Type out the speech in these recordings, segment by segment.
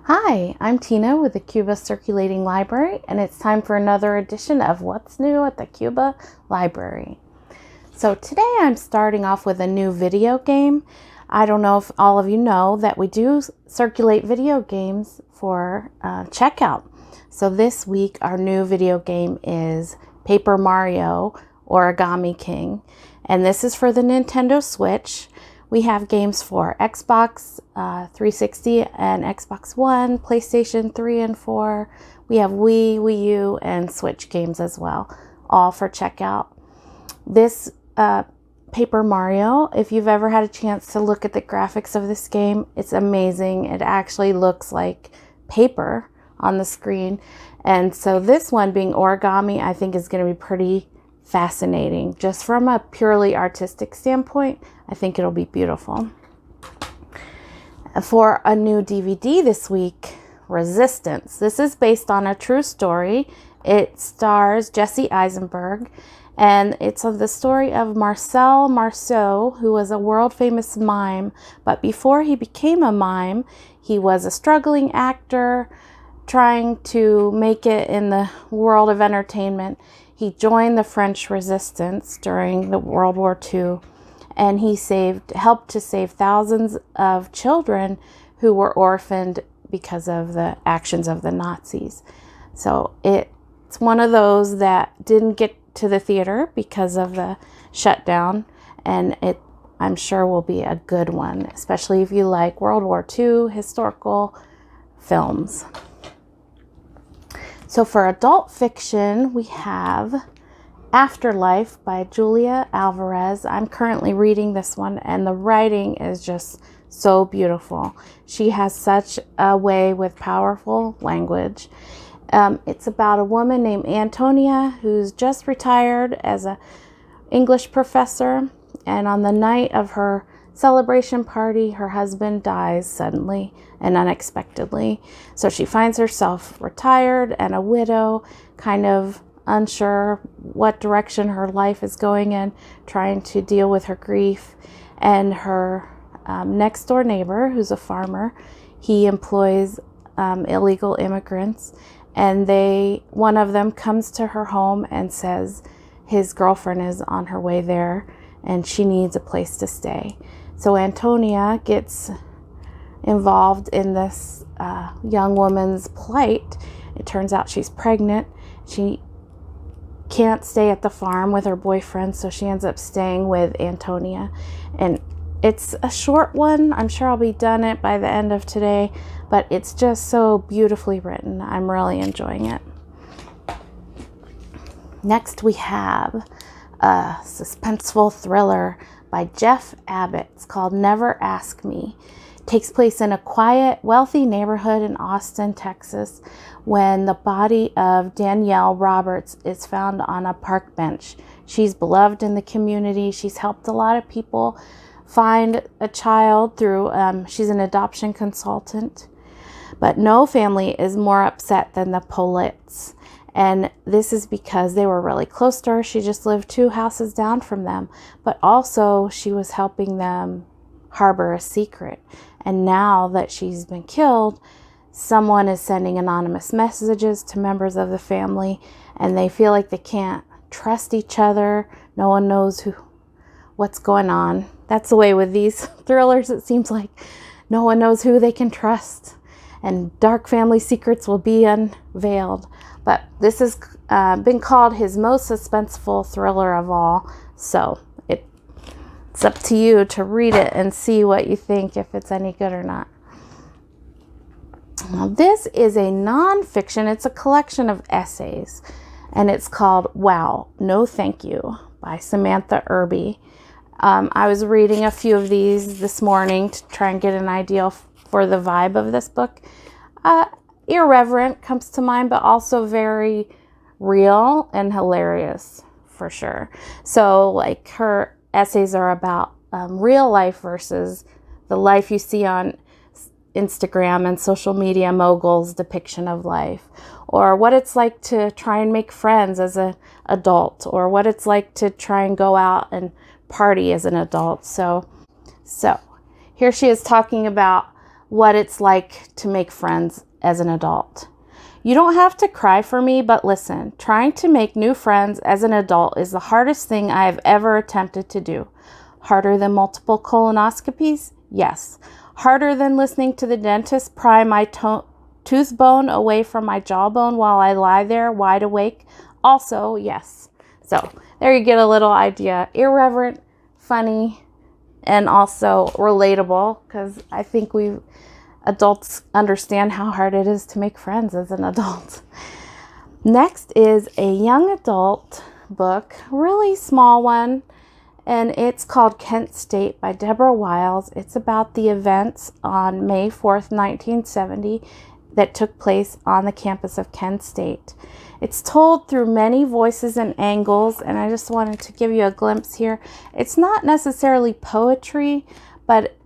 Hi, I'm Tina with the Cuba Circulating Library, and it's time for another edition of What's New at the Cuba Library. So today I'm starting off with a new video game. I don't know if all of you know that we do circulate video games for checkout. So this week our new video game is Paper Mario Origami King, and this is for the Nintendo Switch. We have games for Xbox 360 and Xbox One, PlayStation 3 and 4. We have Wii, Wii U, and Switch games as well, all for checkout. This Paper Mario, if you've ever had a chance to look at the graphics of this game, it's amazing. It actually looks like paper on the screen. And so this one being origami, I think is going to be pretty fascinating. Just from a purely artistic standpoint, I think it'll be beautiful. For a new DVD this week, Resistance. This is based on a true story. It stars Jesse Eisenberg, and it's the story of Marcel Marceau, who was a world-famous mime. But before he became a mime, he was a struggling actor trying to make it in the world of entertainment. He joined the French Resistance during the World War II, and he helped to save thousands of children who were orphaned because of the actions of the Nazis. So it's one of those that didn't get to the theater because of the shutdown, and I'm sure will be a good one, especially if you like World War II historical films. So for adult fiction, we have Afterlife by Julia Alvarez. I'm currently reading this one, and the writing is just so beautiful. She has such a way with powerful language. It's about a woman named Antonia who's just retired as an English professor, and on the night of her celebration party, her husband dies suddenly and unexpectedly. So she finds herself retired and a widow, kind of unsure what direction her life is going in, trying to deal with her grief. And her next door neighbor, who's a farmer, he employs illegal immigrants, and one of them comes to her home and says his girlfriend is on her way there and she needs a place to stay. So Antonia gets involved in this young woman's plight. It turns out she's pregnant. She can't stay at the farm with her boyfriend, so she ends up staying with Antonia. And it's a short one. I'm sure I'll be done it by the end of today, but it's just so beautifully written. I'm really enjoying it. Next, we have a suspenseful thriller by Jeff Abbott. It's called Never Ask Me. It takes place in a quiet, wealthy neighborhood in Austin, Texas, when the body of Danielle Roberts is found on a park bench. She's beloved in the community. She's helped a lot of people find a child through, she's an adoption consultant. But no family is more upset than the Politts. And this is because they were really close to her. She just lived 2 houses down from them. But also she was helping them harbor a secret. And now that she's been killed, someone is sending anonymous messages to members of the family, and they feel like they can't trust each other. No one knows what's going on. That's the way with these thrillers. It seems like no one knows who they can trust, and dark family secrets will be unveiled. But this has been called his most suspenseful thriller of all. So it's up to you to read it and see what you think, if it's any good or not. Now, this is a nonfiction. It's a collection of essays, and it's called Wow, No Thank You by Samantha Irby. I was reading a few of these this morning to try and get an idea for the vibe of this book. Irreverent comes to mind, but also very real and hilarious for sure. So like her essays are about real life versus the life you see on Instagram and social media moguls' depiction of life, or what it's like to try and make friends as an adult, or what it's like to try and go out and party as an adult. So here she is talking about what it's like to make friends as an adult. You don't have to cry for me, but listen, trying to make new friends as an adult is the hardest thing I have ever attempted to do. Harder than multiple colonoscopies? Yes. Harder than listening to the dentist pry my tooth bone away from my jawbone while I lie there wide awake? Also, yes. So there you get a little idea. Irreverent, funny, and also relatable, because I think adults understand how hard it is to make friends as an adult. Next is a young adult book, really small one, and it's called Kent State by Deborah Wiles. It's about the events on May 4th, 1970 that took place on the campus of Kent State. It's told through many voices and angles, and I just wanted to give you a glimpse here. It's not necessarily poetry, but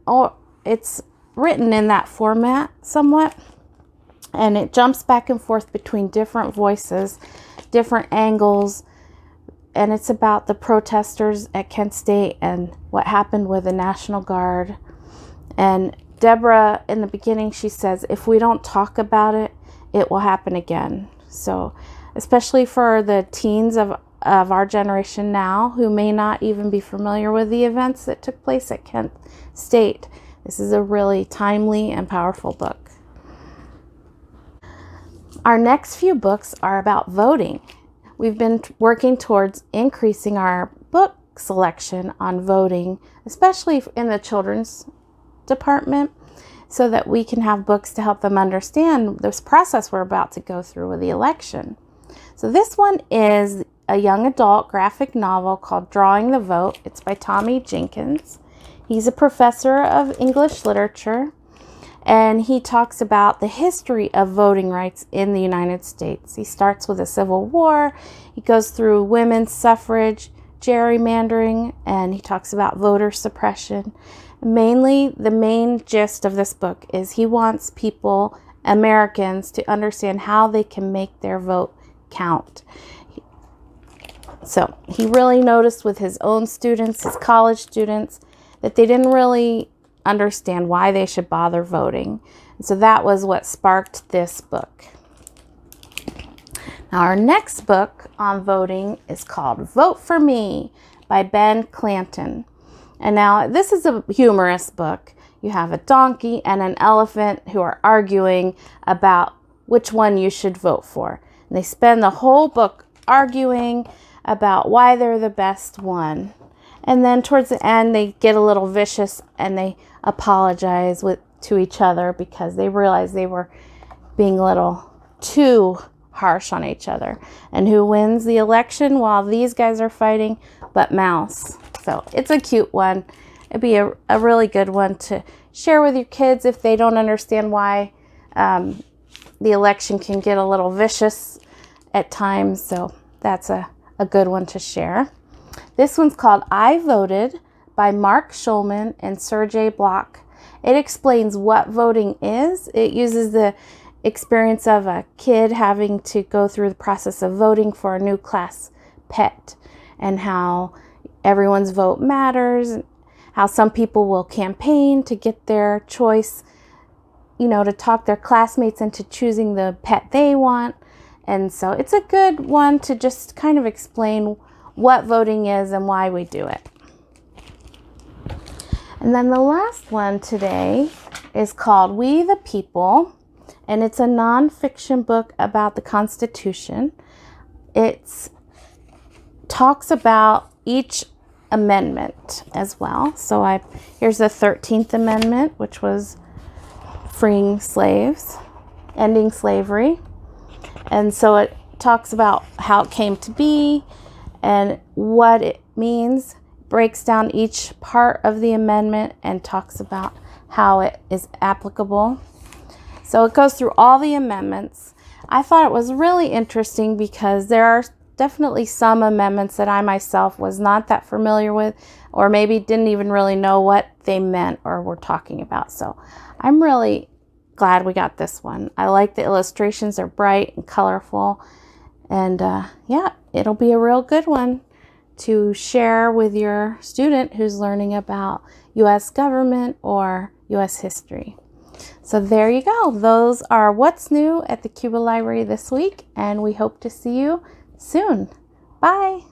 it's written in that format somewhat, and it jumps back and forth between different voices, different angles, and it's about the protesters at Kent State and what happened with the National Guard. And Deborah, in the beginning, she says, if we don't talk about it, it will happen again. So especially for the teens of our generation now who may not even be familiar with the events that took place at Kent State, this is a really timely and powerful book. Our next few books are about voting. We've been working towards increasing our book selection on voting, especially in the children's department, so that we can have books to help them understand this process we're about to go through with the election. So this one is a young adult graphic novel called Drawing the Vote. It's by Tommy Jenkins. He's a professor of English literature, and he talks about the history of voting rights in the United States. He starts with the Civil War, he goes through women's suffrage, gerrymandering, and he talks about voter suppression. Mainly, the main gist of this book is he wants people, Americans, to understand how they can make their vote count. So he really noticed with his own students, his college students, that they didn't really understand why they should bother voting. And so that was what sparked this book. Now our next book on voting is called Vote for Me by Ben Clanton. And now this is a humorous book. You have a donkey and an elephant who are arguing about which one you should vote for. And they spend the whole book arguing about why they're the best one. And then towards the end, they get a little vicious and they apologize to each other because they realize they were being a little too harsh on each other. And who wins the election while these guys are fighting? But Mouse. So it's a cute one. It'd be a really good one to share with your kids if they don't understand why the election can get a little vicious at times. So that's a good one to share. This one's called I Voted by Mark Schulman and Sergey Bloch. It explains what voting is. It uses the experience of a kid having to go through the process of voting for a new class pet and how everyone's vote matters, how some people will campaign to get their choice, to talk their classmates into choosing the pet they want. And so it's a good one to just kind of explain what voting is and why we do it. And then the last one today is called We the People, and it's a nonfiction book about the Constitution. It talks about each amendment as well. So here's the 13th Amendment, which was freeing slaves, ending slavery. And so it talks about how it came to be and what it means, breaks down each part of the amendment and talks about how it is applicable. So it goes through all the amendments. I thought it was really interesting because there are definitely some amendments that I myself was not that familiar with, or maybe didn't even really know what they meant or were talking about. So I'm really glad we got this one. I like the illustrations. They're bright and colorful. And it'll be a real good one to share with your student who's learning about U.S. government or U.S. history. So there you go. Those are what's new at the Cuba Library this week, and we hope to see you soon. Bye.